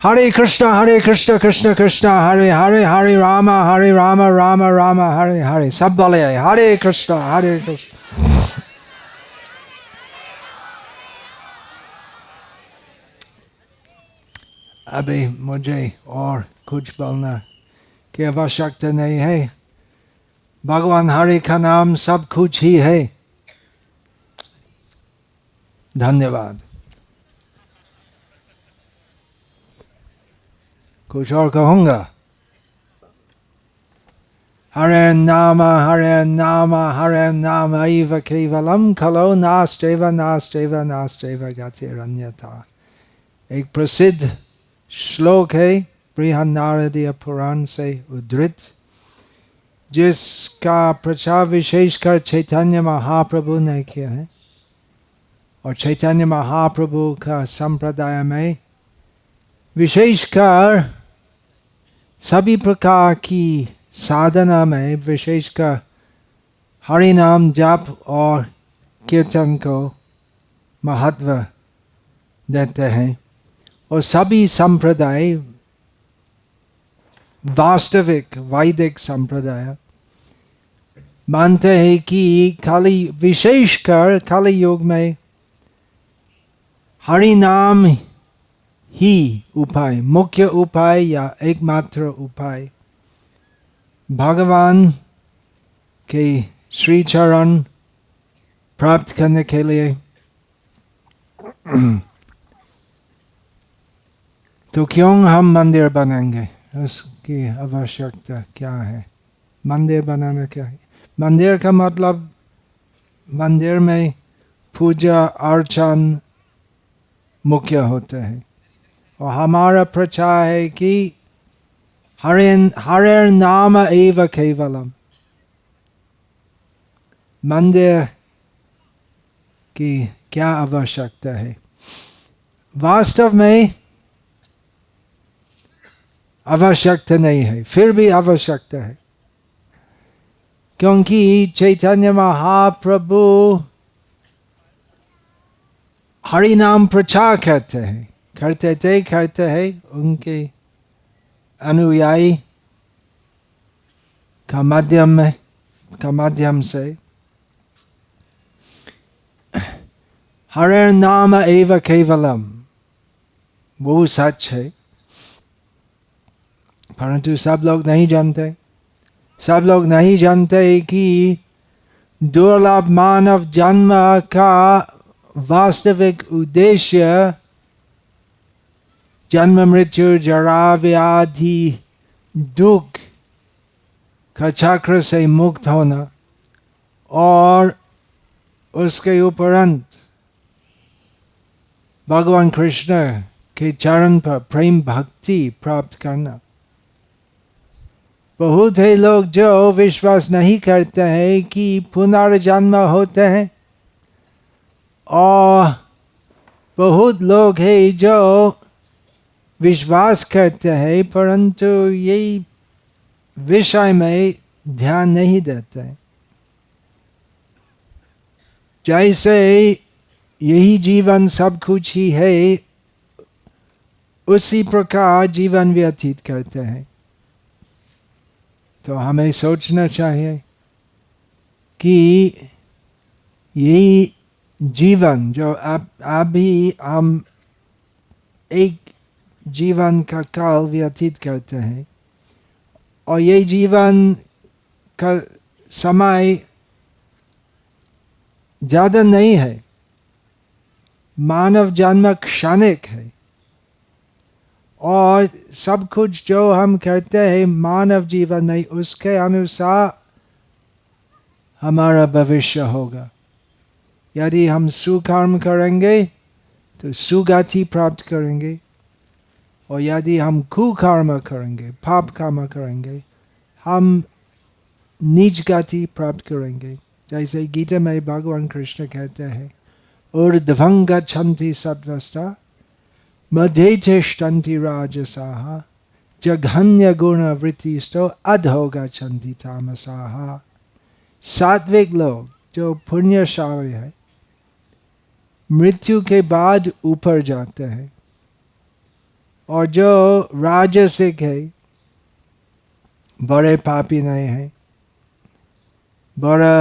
हरे कृष्ण कृष्ण कृष्ण हरे हरे, हरे राम राम राम हरे हरे। सब बोले हरे कृष्ण हरे कृष्ण। अभी मुझे और कुछ बोलना की आवश्यकता नहीं है। भगवान हरि का नाम सब कुछ ही है। धन्यवाद। कुछ और कहूँगा? हरे नाम एव केवलम खलो नास्त्येव नास्त्येव नास्त्येव गतिरन्यथा। एक प्रसिद्ध श्लोक है बृहन्नारदीय पुराण से उद्धृत, जिसका प्रचार विशेषकर चैतन्य महाप्रभु ने किया है। और चैतन्य महाप्रभु का संप्रदाय में विशेषकर सभी प्रकार की साधना में विशेषकर हरि नाम जाप और कीर्तन को महत्व देते हैं। और सभी संप्रदाय वास्तविक वैदिक संप्रदाय मानते हैं कि खाली विशेषकर काली युग में हरि नाम ही उपाय, मुख्य उपाय या एकमात्र उपाय भगवान के श्री चरण प्राप्त करने के लिए। तो क्यों हम मंदिर बनाएंगे? उसकी आवश्यकता क्या है? मंदिर बनाना क्या है? मंदिर का मतलब मंदिर में पूजा अर्चन मुख्य होते हैं। और हमारा प्रचार है कि हरे नाम एव केवलम। मंदिर की क्या आवश्यकता है? वास्तव में आवश्यकता नहीं है, फिर भी आवश्यकता है, क्योंकि चैतन्य महाप्रभु हरि नाम प्रचार करते हैं उनके अनुयायी का माध्यम से। हरे नाम एव केवलम वो सच है, परंतु सब लोग नहीं जानते। सब लोग नहीं जानते कि दुर्लभ मानव जन्म का वास्तविक उद्देश्य जन्म मृत्यु जरा व्याधि दुख का चक्र से मुक्त होना और उसके उपरांत भगवान कृष्ण के चरण पर प्रेम भक्ति प्राप्त करना। बहुत है लोग जो विश्वास नहीं करते हैं कि पुनर्जन्म होते हैं, और बहुत लोग हैं जो विश्वास करते हैं परंतु यही विषय में ध्यान नहीं देते। जैसे यही जीवन सब कुछ ही है, उसी प्रकार जीवन व्यतीत करते हैं। तो हमें सोचना चाहिए कि यही जीवन जो अभी हम एक जीवन का काल व्यतीत करते हैं, और ये जीवन का समय ज़्यादा नहीं है, मानव जन्म क्षणिक है, और सब कुछ जो हम करते हैं मानव जीवन में उसके अनुसार हमारा भविष्य होगा। यदि हम सुकर्म करेंगे तो सुगति प्राप्त करेंगे, और यदि हम कुकर्म करेंगे, पाप कर्म करेंगे, हम नीच गति प्राप्त करेंगे। जैसे गीता में भगवान कृष्ण कहते हैं, ऊर्ध्वं गच्छन्ति सत्त्वस्ता मध्ये तिष्ठन्ति राजसाः जघन्य गुण वृत्तिस्थो अधो गच्छन्ति तामसाः। सात्विक लोग जो पुण्यशाली है मृत्यु के बाद ऊपर जाते हैं, और जो राजसिक है, बड़े पापी नहीं है, बड़ा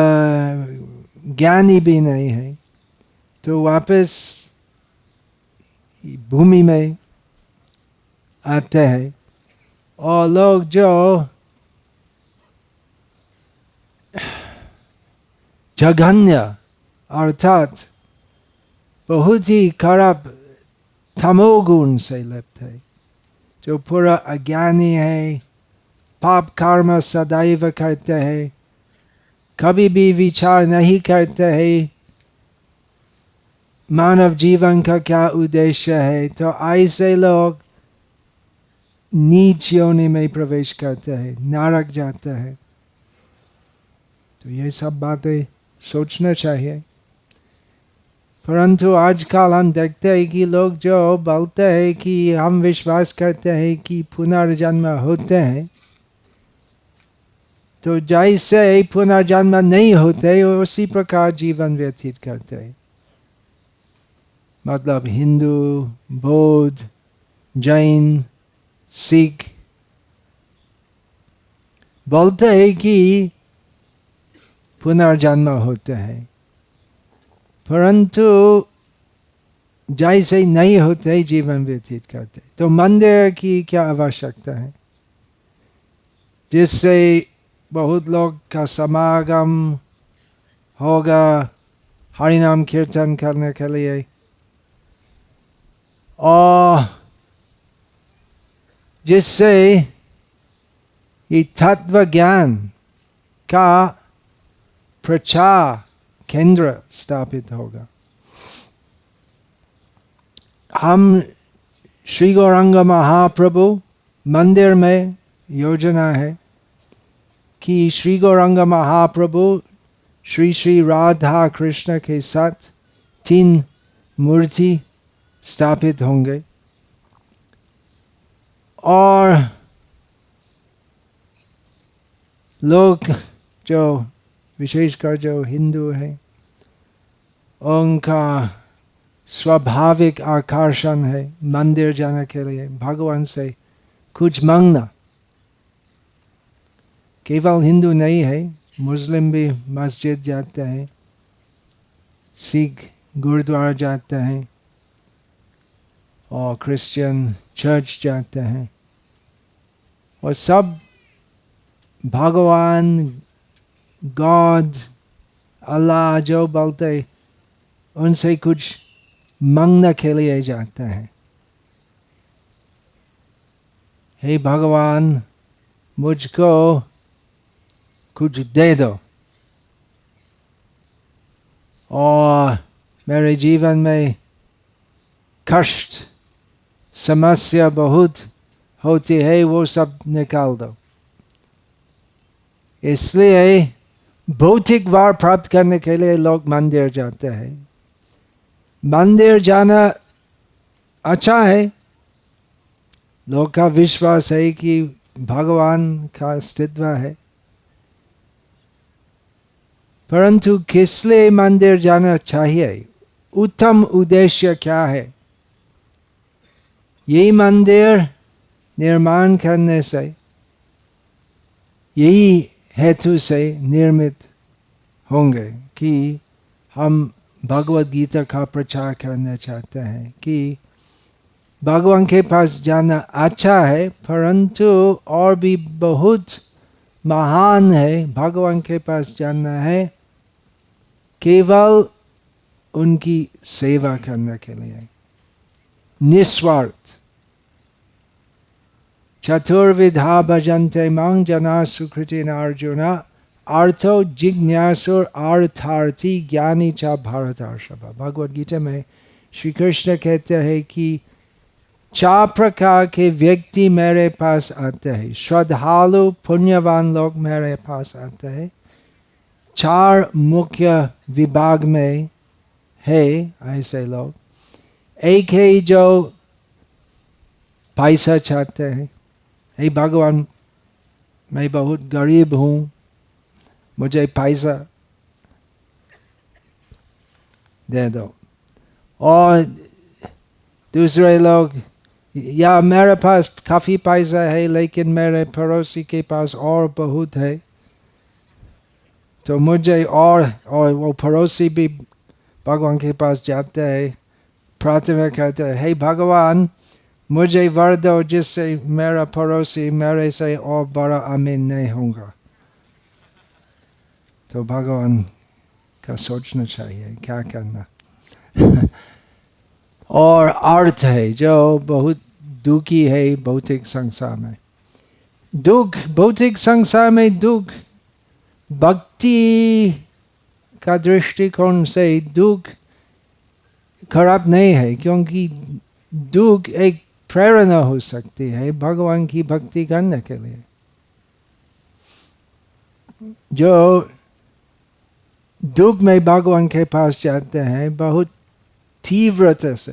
ज्ञानी भी नहीं है, तो वापस भूमि में आते हैं। और लोग जो जघन्य अर्थात बहुत ही खराब तमोगुण से लिप्त है, जो पूरा अज्ञानी है, पाप कर्म सदैव करते हैं, कभी भी विचार नहीं करते हैं मानव जीवन का क्या उद्देश्य है, तो ऐसे लोग नीच योनि में प्रवेश करते हैं, नरक जाते हैं। तो ये सब बातें सोचना चाहिए। परंतु आजकल हम देखते हैं कि लोग जो बोलते हैं कि हम विश्वास करते हैं कि पुनर्जन्म होते हैं, तो जैसे पुनर्जन्म नहीं होते उसी प्रकार जीवन व्यतीत करते हैं। मतलब हिंदू, बौद्ध, जैन, सिख बोलते हैं कि पुनर्जन्म होते हैं, परंतु जैसे नहीं होते जीवन व्यतीत करते। तो मंदिर की क्या आवश्यकता है, जिससे बहुत लोग का समागम होगा हरिनाम कीर्तन करने के लिए, और जिससे ये तत्व ज्ञान का प्रचार केंद्र स्थापित होगा। हम श्री गौरांग महाप्रभु मंदिर में योजना है कि श्री गौरांग महाप्रभु श्री श्री राधा कृष्ण के साथ 3 मूर्ति स्थापित होंगे, और लोग जो विशेषकर जो हिंदू हैं उनका स्वाभाविक आकर्षण है मंदिर जाने के लिए, भगवान से कुछ मांगना। केवल हिंदू नहीं है, मुस्लिम भी मस्जिद जाते हैं, सिख गुरुद्वारा जाते हैं, और क्रिश्चियन चर्च जाते हैं, और सब भगवान, गॉड, अल्लाह जो बोलते उनसे कुछ मांगने के लिए जाते हैं। हे भगवान, मुझको कुछ दे दो, और मेरे जीवन में कष्ट समस्या बहुत होती है, वो सब निकाल दो। इसलिए भौतिक वर प्राप्त करने के लिए लोग मंदिर जाते हैं। मंदिर जाना अच्छा है, लोग का विश्वास है कि भगवान का अस्तित्व है, परंतु किस लिए मंदिर जाना चाहिए, उत्तम उद्देश्य क्या है? यही मंदिर निर्माण करने से, यही हेतु से निर्मित होंगे कि हम भगवद गीता का प्रचार करना चाहते हैं कि भगवान के पास जाना अच्छा है, परंतु और भी बहुत महान है भगवान के पास जाना है, केवल उनकी सेवा करने के लिए, निस्वार्थ। चतुर्विधा भजन्ते मां जना सुकृति अर्जुना, अर्थो जिज्ञासुर अर्थार्थी ज्ञानी च भारतर्षभ। भगवद गीता में श्री कृष्ण कहते हैं कि 4 प्रकार के व्यक्ति मेरे पास आते हैं, श्रद्धालु पुण्यवान लोग मेरे पास आते हैं। 4 मुख्य विभाग में है ऐसे लोग। एक है जो पैसा चाहते हैं, हे भगवान मैं बहुत गरीब हूँ, मुझे पैसा दे दो। और दूसरे लोग या मेरे पास काफी पैसा है लेकिन मेरे पड़ोसी के पास और बहुत है, तो मुझे और वो पड़ोसी भी भगवान के पास जाते हैं, प्रार्थना करते हैं, हे भगवान मुझे वर दो जिससे मेरा पड़ोसी मेरे से और बड़ा अमीर नहीं होगा। तो भगवान का सोचना चाहिए क्या करना। और अर्थ है जो बहुत दुखी है भौतिक संसार में। दुख भौतिक संसार में दुख भक्ति का दृष्टिकोण से दुख खराब नहीं है, क्योंकि दुख एक प्रेरणा हो सकती है भगवान की भक्ति करने के लिए। जो दुख में भगवान के पास जाते हैं बहुत तीव्रता से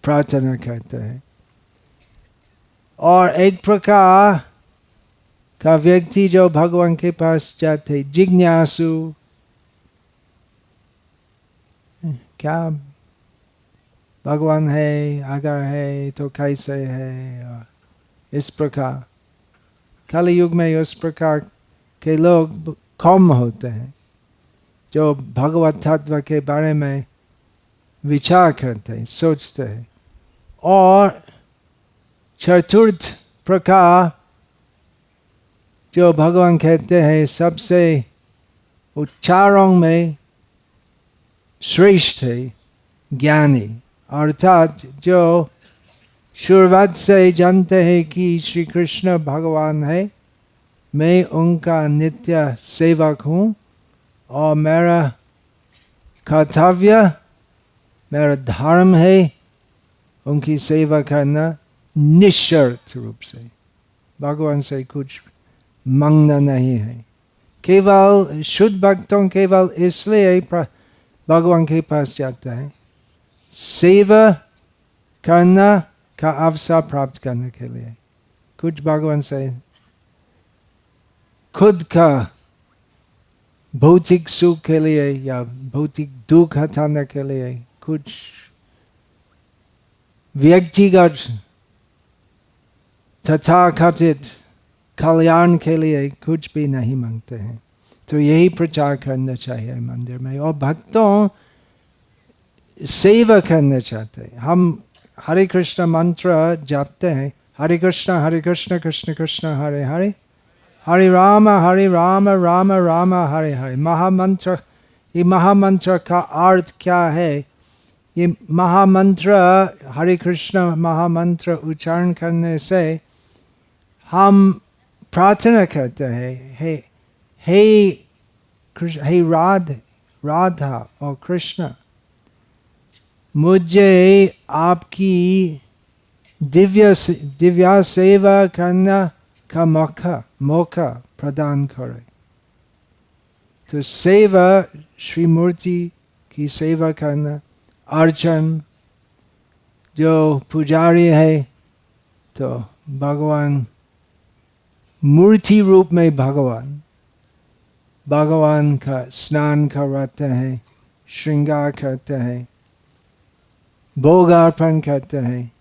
प्रार्थना करते हैं, और एक प्रकार का व्यक्ति जो भगवान के पास जाते जिज्ञासु, क्या भगवान है, अगर है तो कैसे है, और इस प्रकार कलि युग में उस प्रकार के लोग कम होते हैं जो भगवत तत्व के बारे में विचार करते हैं, सोचते हैं। और चतुर्थ प्रकार जो भगवान कहते हैं सबसे उच्चारण में श्रेष्ठ है ज्ञानी, अर्थात जो शुरुआत से जानते हैं कि श्री कृष्ण भगवान है, मैं उनका नित्य सेवक हूँ और मेरा कर्तव्य, मेरा धर्म है उनकी सेवा करना निशर्त रूप से, भगवान से कुछ मांगना नहीं है। केवल शुद्ध भक्तों केवल इसलिए भगवान के पास जाता है सेवा करना का अवसर प्राप्त करने के लिए, कुछ भगवान से खुद का भौतिक सुख के लिए या भौतिक दुख हटाने के लिए, कुछ व्यक्तिगत तथाकथित कल्याण के लिए कुछ भी नहीं मांगते हैं। तो यही प्रचार करना चाहिए मंदिर में, और भक्तों सेवा करना चाहते हैं। हम हरे कृष्ण मंत्र जपते हैं, हरे कृष्ण कृष्ण कृष्ण हरे हरे, हरे राम राम राम हरे हरे। महामंत्र, ये महामंत्र का अर्थ क्या है? ये महामंत्र हरे कृष्ण महामंत्र उच्चारण करने से हम प्रार्थना करते हैं, हे राधा और कृष्ण, मुझे आपकी दिव्य सेवा करना का मौका प्रदान करे। तो सेवा श्री मूर्ति की सेवा करना, अर्चन, जो पुजारी है तो भगवान मूर्ति रूप में भगवान का स्नान करवाते हैं, श्रृंगार करते हैं, भोग अर्पण करते हैं,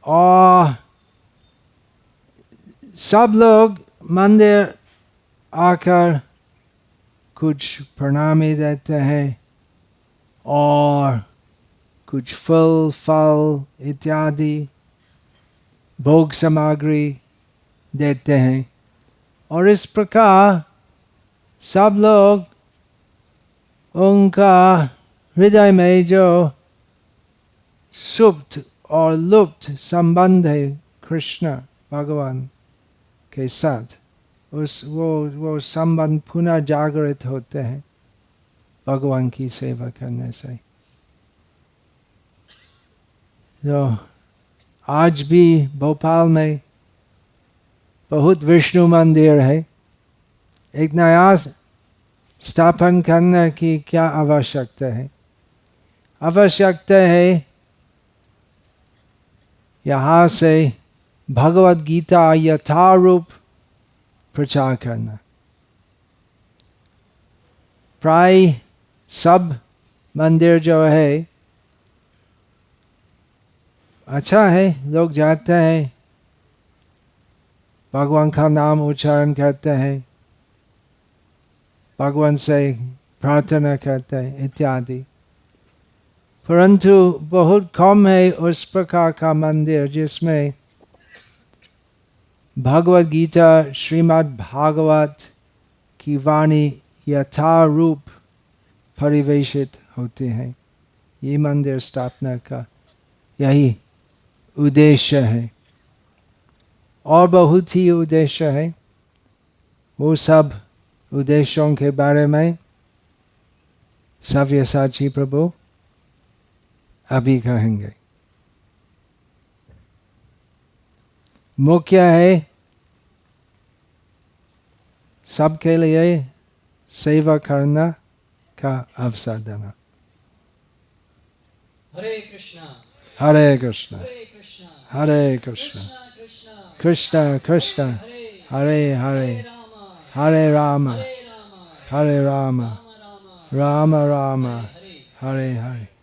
और सब लोग मंदिर आकर कुछ प्रणामी देते हैं और कुछ फल इत्यादि भोग सामग्री देते हैं, और इस प्रकार सब लोग उनका हृदय में जो सुप्त और लुप्त संबंध है कृष्ण भगवान के साथ, वो संबंध पुनः जागृत होते हैं भगवान की सेवा करने से। तो आज भी भोपाल में बहुत विष्णु मंदिर है, एक नया स्थापन करने की क्या आवश्यकता है? आवश्यकता है यहाँ से भगवत गीता यथारूप प्रचार करना। प्राय सब मंदिर जो है अच्छा है, लोग जाते हैं, भगवान का नाम उच्चारण करते हैं, भगवान से प्रार्थना करते हैं इत्यादि। परंतु बहुत कम है उस प्रकार का मंदिर जिसमें भगवद गीता, श्रीमद् भागवत की वाणी यथारूप परिवेशित होते हैं। ये मंदिर स्थापना का यही उद्देश्य है। और बहुत ही उद्देश्य है, वो सब उद्देश्यों के बारे में सव्यसाची प्रभु अभी कहेंगे। मुख्य है सबके लिए सेवा करना का अवसर देना। हरे कृष्णा हरे कृष्णा हरे कृष्णा हरे कृष्णा कृष्णा कृष्णा हरे हरे हरे राम हरे राम हरे राम राम राम राम राम हरे हरे। हरे हरे।